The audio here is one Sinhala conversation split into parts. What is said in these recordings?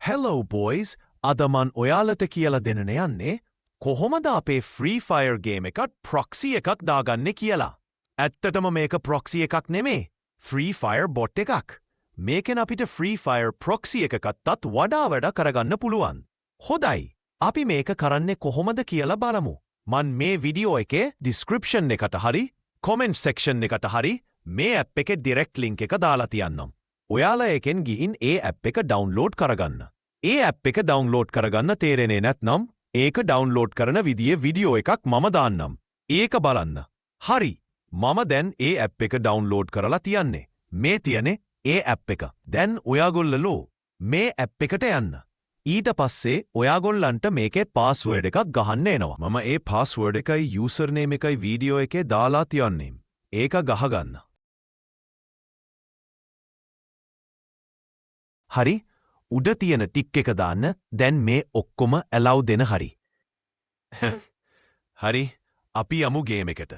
Hello boys, අදමන් ඔයාලට කියලා දෙනන යන්නේ කොහොමද අපේ Free Fire game එකත් proxy එකක් දාගන්නේ කියලා. ඇත්තටම මේක proxy එකක් නෙමේ. Free Fire bot එකක්. මේකෙන් අපිට Free Fire proxy එකකටත් වඩා වැඩ කරගන්න පුළුවන්. හොඳයි. අපි මේක කරන්නේ කොහොමද කියලා බලමු. මන් මේ වීඩියෝ එකේ description එකට හරි comment section එකට හරි මේ app එකේ direct link එක දාලා තියන්නම්. ඔයාලා එකෙන් ගිහින් ඒ app එක download කරගන්න. ඒ app එක download කරගන්න තේරෙන්නේ නැත්නම් ඒක download කරන විදියේ වීඩියෝ එකක් මම දාන්නම්. ඒක බලන්න. හරි. මම දැන් ඒ app එක download කරලා තියන්නේ. මේ තියනේ ඒ app එක. දැන් ඔයාගොල්ලෝ මේ app එකට යන්න. ඊට පස්සේ ඔයාගොල්ලන්ට මේකේ password එකක් ගහන්න එනවා. මම ඒ password එකයි username එකයි වීඩියෝ එකේ දාලා තියන්නේ. ඒක ගහගන්න. හරි. උඩ තියෙන ටික් එක දාන්න. දැන් මේ ඔක්කොම allow දෙන හරි. හරි. අපි යමු game එකට.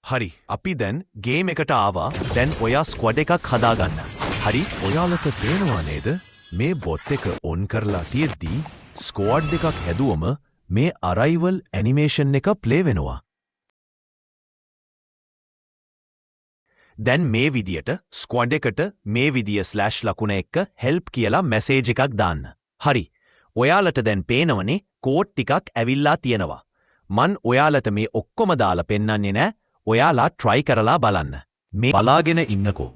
හරි. අපි දැන් game එකට ආවා. දැන් ඔයා squad එකක් හදාගන්න. හරි. ඔයාලට පේනවා නේද? මේ bot එක on කරලා තියෙද්දී squad එකක් හැදුවම මේ arrival animation එක play වෙනවා. දැන් මේ විදියට ස්ක්වඩ් එකට මේ විදිය ස්ලෑෂ් ලකුණ එක්ක help කියලා මැසේජ් එකක් දාන්න. හරි. ඔයාලට දැන් පේනවනේ කෝඩ් ටිකක් ඇවිල්ලා තියෙනවා. මන් ඔයාලට මේ ඔක්කොම දාලා පෙන්නන්නේ නැහැ. ඔයාලා try කරලා බලන්න. මේ බලාගෙන ඉන්නකෝ.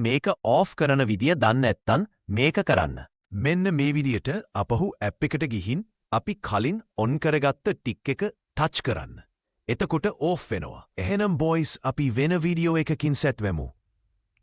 මේක off කරන විදිය දන්නේ නැත්නම් මේක කරන්න. මෙන්න මේ විදියට අපහු app එකට ගිහින් අපි කලින් on කරගත්ත ටික් එක touch කරන්න. එතකොට off වෙනවා. එහෙනම් boys අපි වෙන වීඩියෝ එකකින් set වෙමු.